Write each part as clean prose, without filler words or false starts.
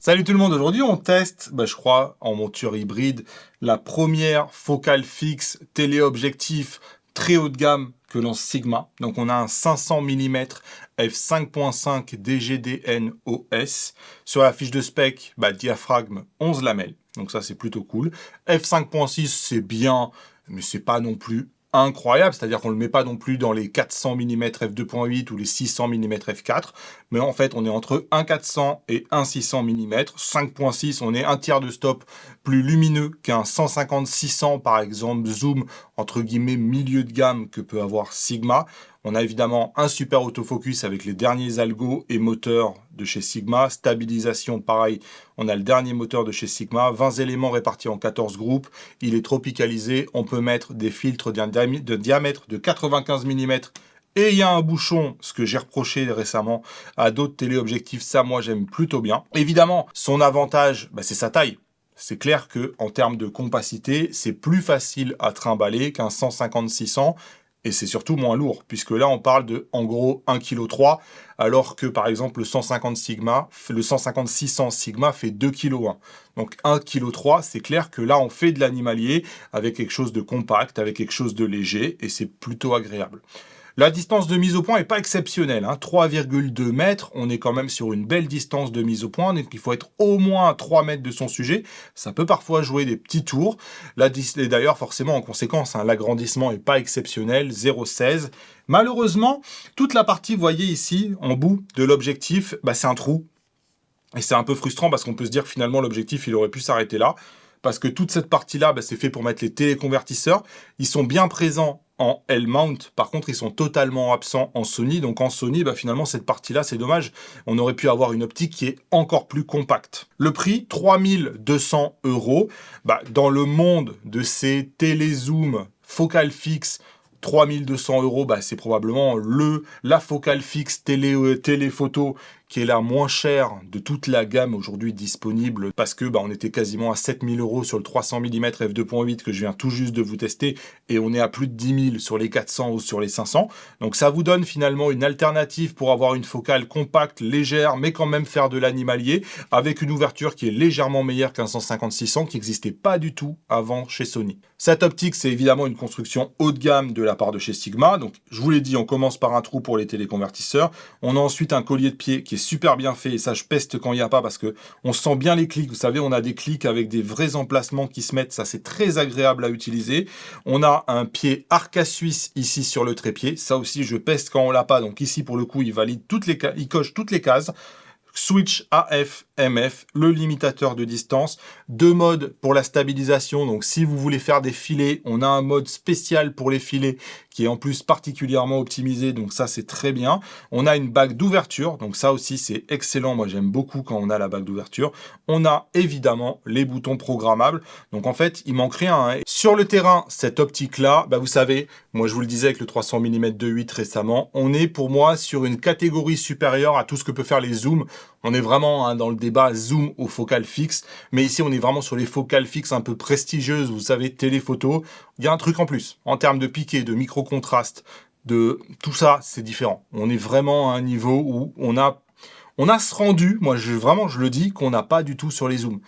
Salut tout le monde, aujourd'hui on teste, je crois, en monture hybride, la première focale fixe téléobjectif très haut de gamme que lance Sigma. Donc on a un 500 mm f5.5 DGDN OS. Sur la fiche de spec, diaphragme 11 lamelles, donc ça c'est plutôt cool. f5.6 c'est bien, mais c'est pas non plus incroyable, c'est-à-dire qu'on ne le met pas non plus dans les 400 mm f2.8 ou les 600 mm f4, mais en fait on est entre un 400 et un 600 mm, 5.6 on est un tiers de stop plus lumineux qu'un 150-600 par exemple, zoom entre guillemets milieu de gamme que peut avoir Sigma. On a évidemment un super autofocus avec les derniers algos et moteurs de chez Sigma. Stabilisation, pareil, on a le dernier moteur de chez Sigma. 20 éléments répartis en 14 groupes. Il est tropicalisé. On peut mettre des filtres de diamètre de 95 mm. Et il y a un bouchon, ce que j'ai reproché récemment à d'autres téléobjectifs. Ça, moi, j'aime plutôt bien. Évidemment, son avantage, c'est sa taille. C'est clair que en termes de compacité, c'est plus facile à trimballer qu'un 150-600. Et c'est surtout moins lourd, puisque là, on parle de, en gros, 1,3 kg, alors que, par exemple, le 150 Sigma, le 150-600 Sigma fait 2,1 kg. Donc, 1,3 kg, c'est clair que là, on fait de l'animalier avec quelque chose de compact, avec quelque chose de léger, et c'est plutôt agréable. La distance de mise au point n'est pas exceptionnelle, 3,2 mètres, on est quand même sur une belle distance de mise au point, donc il faut être au moins à 3 mètres de son sujet, ça peut parfois jouer des petits tours, et d'ailleurs forcément en conséquence, l'agrandissement n'est pas exceptionnel, 0,16. Malheureusement, toute la partie, vous voyez ici, en bout de l'objectif, c'est un trou, et c'est un peu frustrant parce qu'on peut se dire que finalement l'objectif il aurait pu s'arrêter là, parce que toute cette partie-là, c'est fait pour mettre les téléconvertisseurs. Ils sont bien présents en L-mount, par contre ils sont totalement absents en Sony. Donc en Sony, finalement cette partie-là, c'est dommage. On aurait pu avoir une optique qui est encore plus compacte. Le prix, 3200 €. Dans le monde de ces télézooms focale fixe, 3200 €, c'est probablement la focale fixe téléphoto qui est la moins chère de toute la gamme aujourd'hui disponible, parce que on était quasiment à 7000 € sur le 300 mm f2.8 que je viens tout juste de vous tester, et on est à plus de 10 000 sur les 400 ou sur les 500. Donc ça vous donne finalement une alternative pour avoir une focale compacte, légère, mais quand même faire de l'animalier, avec une ouverture qui est légèrement meilleure qu'un 150-600 qui n'existait pas du tout avant chez Sony. Cette optique, c'est évidemment une construction haut de gamme de la part de chez Sigma. Donc je vous l'ai dit, on commence par un trou pour les téléconvertisseurs. On a ensuite un collier de pied qui est super bien fait, et ça je peste quand il n'y a pas, parce que on sent bien les clics. Vous savez, on a des clics avec des vrais emplacements qui se mettent, ça c'est très agréable à utiliser. On a un pied arca suisse ici sur le trépied, ça aussi je peste quand on l'a pas, donc ici pour le coup il valide il coche toutes les cases. Switch AF, MF, le limitateur de distance, deux modes pour la stabilisation, donc si vous voulez faire des filets, on a un mode spécial pour les filets qui est en plus particulièrement optimisé, donc ça c'est très bien. On a une bague d'ouverture, donc ça aussi c'est excellent, moi j'aime beaucoup quand on a la bague d'ouverture. On a évidemment les boutons programmables, donc en fait il manque rien. Sur le terrain, cette optique là, vous savez, moi je vous le disais avec le 300 mm 2.8 récemment, on est pour moi sur une catégorie supérieure à tout ce que peut faire les zooms. On est vraiment dans le débat zoom ou focale fixe, mais ici on est vraiment sur les focales fixes un peu prestigieuses, vous savez, téléphoto. Il y a un truc en plus, en termes de piqué, de micro-contraste, de tout ça, c'est différent. On est vraiment à un niveau où on a ce rendu, moi vraiment je le dis, qu'on n'a pas du tout sur les zooms.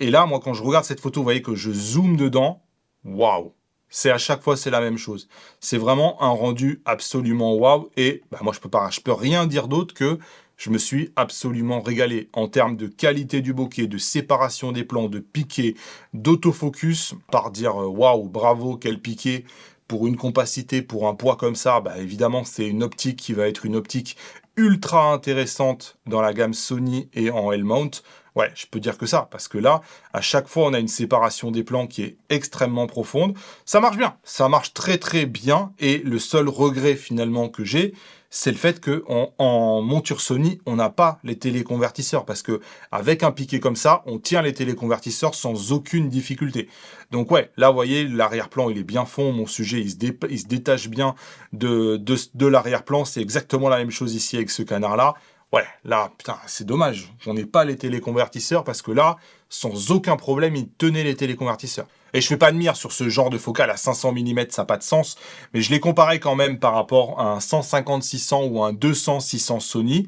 Et là, moi quand je regarde cette photo, vous voyez que je zoome dedans, waouh! C'est à chaque fois c'est la même chose. C'est vraiment un rendu absolument waouh, et moi je peux rien dire d'autre que je me suis absolument régalé en termes de qualité du bokeh, de séparation des plans, de piqué, d'autofocus. Par dire waouh, bravo, quel piqué pour une compacité, pour un poids comme ça. Évidemment, c'est une optique qui va être une optique ultra intéressante dans la gamme Sony et en L-mount. Ouais, je peux dire que ça, parce que là, à chaque fois, on a une séparation des plans qui est extrêmement profonde. Ça marche bien, ça marche très très bien, et le seul regret finalement que j'ai, c'est le fait qu'en monture Sony, on n'a pas les téléconvertisseurs, parce que avec un piqué comme ça, on tient les téléconvertisseurs sans aucune difficulté. Donc ouais, là, vous voyez, l'arrière-plan, il est bien fond, mon sujet, il se détache bien de l'arrière-plan. C'est exactement la même chose ici avec ce canard-là. Ouais, là, putain, c'est dommage. On n'ait pas les téléconvertisseurs, parce que là, sans aucun problème, il tenait les téléconvertisseurs. Et je fais pas de mire sur ce genre de focale à 500 mm, ça n'a pas de sens. Mais je l'ai comparé quand même par rapport à un 150-600 ou un 200-600 Sony.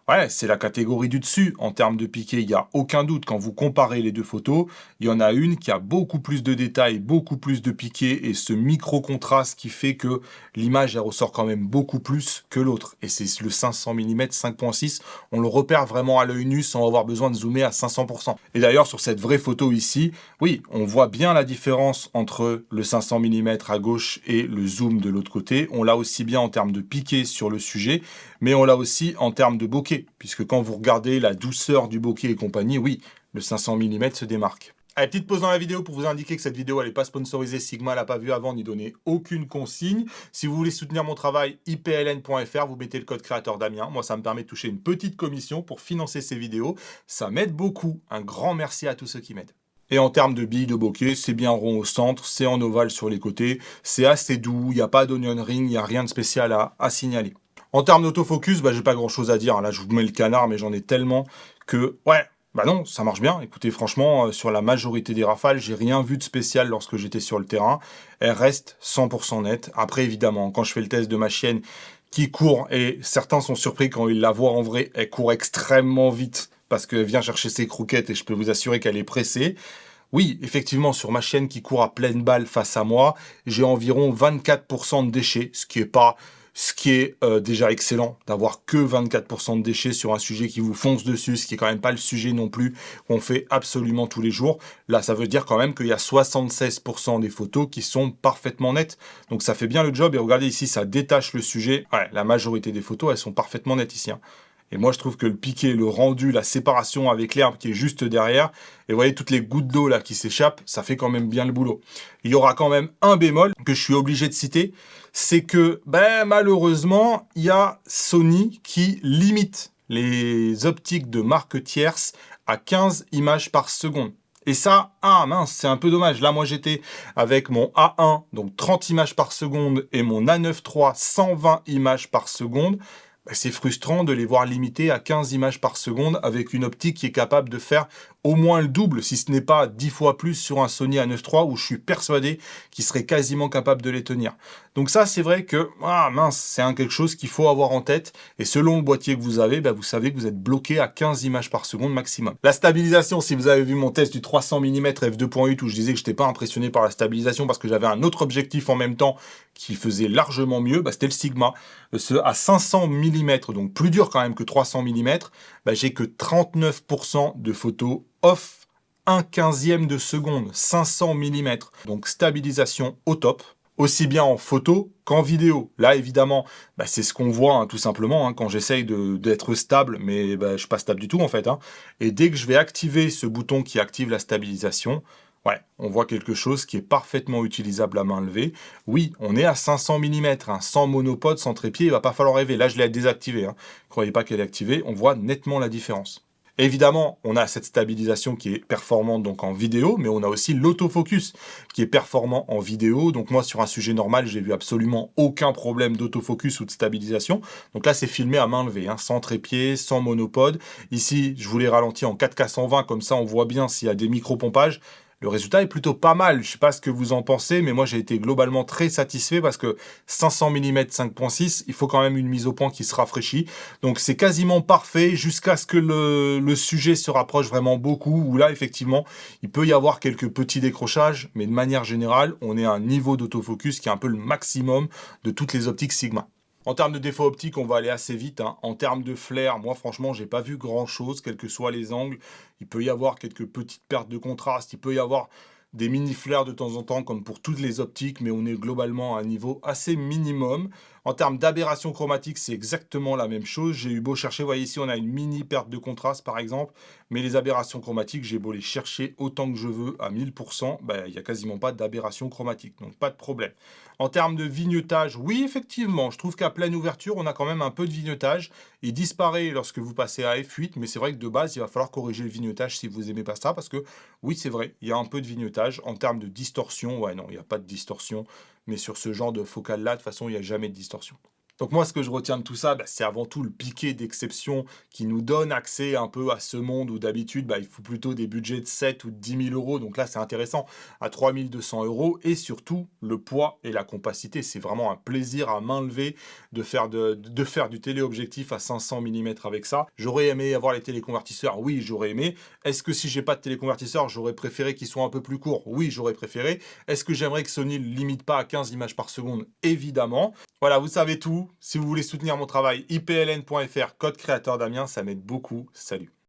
Ouais, c'est la catégorie du dessus en termes de piqué, il n'y a aucun doute. Quand vous comparez les deux photos, il y en a une qui a beaucoup plus de détails, beaucoup plus de piqué et ce micro-contraste qui fait que l'image, elle ressort quand même beaucoup plus que l'autre. Et c'est le 500 mm 5.6, on le repère vraiment à l'œil nu sans avoir besoin de zoomer à 500%. Et d'ailleurs, sur cette vraie photo ici, oui, on voit bien la différence entre le 500 mm à gauche et le zoom de l'autre côté. On l'a aussi bien en termes de piqué sur le sujet, mais on l'a aussi en termes de bokeh, puisque quand vous regardez la douceur du bokeh et compagnie, oui, le 500 mm se démarque. Allez, petite pause dans la vidéo pour vous indiquer que cette vidéo elle n'est pas sponsorisée, Sigma l'a pas vue avant ni donné aucune consigne. Si vous voulez soutenir mon travail, ipln.fr, vous mettez le code créateur Damien. Moi, ça me permet de toucher une petite commission pour financer ces vidéos. Ça m'aide beaucoup. Un grand merci à tous ceux qui m'aident. Et en termes de billes de bokeh, c'est bien rond au centre, c'est en ovale sur les côtés, c'est assez doux, il n'y a pas d'onion ring, il n'y a rien de spécial à signaler. En termes d'autofocus, j'ai pas grand chose à dire. Là, je vous mets le canard, mais j'en ai tellement que, ouais, non, ça marche bien. Écoutez, franchement, sur la majorité des rafales, j'ai rien vu de spécial lorsque j'étais sur le terrain. Elle reste 100% nette. Après, évidemment, quand je fais le test de ma chienne qui court, et certains sont surpris quand ils la voient en vrai, elle court extrêmement vite parce qu'elle vient chercher ses croquettes et je peux vous assurer qu'elle est pressée. Oui, effectivement, sur ma chienne qui court à pleine balle face à moi, j'ai environ 24% de déchets, ce qui est déjà excellent d'avoir que 24% de déchets sur un sujet qui vous fonce dessus, ce qui est quand même pas le sujet non plus qu'on fait absolument tous les jours. Là, ça veut dire quand même qu'il y a 76% des photos qui sont parfaitement nettes. Donc ça fait bien le job. Et regardez ici, ça détache le sujet. Ouais, la majorité des photos, elles sont parfaitement nettes ici, hein. Et moi, je trouve que le piqué, le rendu, la séparation avec l'herbe qui est juste derrière, et vous voyez toutes les gouttes d'eau là qui s'échappent, ça fait quand même bien le boulot. Il y aura quand même un bémol que je suis obligé de citer, c'est que malheureusement, il y a Sony qui limite les optiques de marque tierce à 15 images par seconde. Et ça, ah mince, c'est un peu dommage. Là, moi, j'étais avec mon A1, donc 30 images par seconde, et mon A9 III, 120 images par seconde. C'est frustrant de les voir limités à 15 images par seconde avec une optique qui est capable de faire au moins le double, si ce n'est pas 10 fois plus sur un Sony A9 III où je suis persuadé qu'il serait quasiment capable de les tenir. Donc ça, c'est vrai que, ah mince, c'est quelque chose qu'il faut avoir en tête. Et selon le boîtier que vous avez, vous savez que vous êtes bloqué à 15 images par seconde maximum. La stabilisation, si vous avez vu mon test du 300 mm f2.8 où je disais que je n'étais pas impressionné par la stabilisation parce que j'avais un autre objectif en même temps qui faisait largement mieux, c'était le Sigma. À 500 mm, donc plus dur quand même que 300 mm, j'ai que 39% de photos off 1/15e de seconde, 500 mm. Donc stabilisation au top, aussi bien en photo qu'en vidéo. Là, évidemment, c'est ce qu'on voit tout simplement quand j'essaye d'être stable, mais je suis pas stable du tout en fait. Et dès que je vais activer ce bouton qui active la stabilisation, ouais, on voit quelque chose qui est parfaitement utilisable à main levée. Oui, on est à 500 mm, sans monopode, sans trépied, il va pas falloir rêver. Là, je l'ai désactivé. Croyez pas qu'elle est activée, on voit nettement la différence. Évidemment, on a cette stabilisation qui est performante donc en vidéo, mais on a aussi l'autofocus qui est performant en vidéo. Donc moi, sur un sujet normal, j'ai vu absolument aucun problème d'autofocus ou de stabilisation. Donc là, c'est filmé à main levée, sans trépied, sans monopode. Ici, je vous l'ai ralenti en 4K 120, comme ça, on voit bien s'il y a des micro-pompages. Le résultat est plutôt pas mal, je sais pas ce que vous en pensez, mais moi j'ai été globalement très satisfait parce que 500 mm 5.6, il faut quand même une mise au point qui se rafraîchit. Donc c'est quasiment parfait jusqu'à ce que le sujet se rapproche vraiment beaucoup, où là effectivement il peut y avoir quelques petits décrochages, mais de manière générale on est à un niveau d'autofocus qui est un peu le maximum de toutes les optiques Sigma. En termes de défauts optiques, on va aller assez vite. En termes de flair, moi franchement, j'ai pas vu grand-chose, quels que soient les angles. Il peut y avoir quelques petites pertes de contraste, il peut y avoir des mini-flares de temps en temps, comme pour toutes les optiques, mais on est globalement à un niveau assez minimum. En termes d'aberration chromatique, c'est exactement la même chose. J'ai eu beau chercher, vous voyez ici, on a une mini perte de contraste par exemple, mais les aberrations chromatiques, j'ai beau les chercher autant que je veux à 1000%, il n'y a quasiment pas d'aberration chromatique, donc pas de problème. En termes de vignettage, oui, effectivement, je trouve qu'à pleine ouverture, on a quand même un peu de vignettage. Il disparaît lorsque vous passez à f8, mais c'est vrai que de base, il va falloir corriger le vignettage si vous n'aimez pas ça, parce que oui, c'est vrai, il y a un peu de vignettage. En termes de distorsion, ouais, non, il n'y a pas de distorsion, mais sur ce genre de focale-là, de toute façon, il n'y a jamais de distorsion. Donc moi, ce que je retiens de tout ça, c'est avant tout le piqué d'exception qui nous donne accès un peu à ce monde où d'habitude, il faut plutôt des budgets de 7 ou de 10 000 euros. Donc là, c'est intéressant, à 3 200 euros. Et surtout, le poids et la compacité. C'est vraiment un plaisir à main levée de faire du téléobjectif à 500 mm avec ça. J'aurais aimé avoir les téléconvertisseurs. Oui, j'aurais aimé. Est-ce que si j'ai pas de téléconvertisseur, j'aurais préféré qu'ils soient un peu plus courts? Oui, j'aurais préféré. Est-ce que j'aimerais que Sony ne limite pas à 15 images par seconde? Évidemment. Voilà, vous savez tout. Si vous voulez soutenir mon travail, ipln.fr, code créateur Damien, ça m'aide beaucoup. Salut.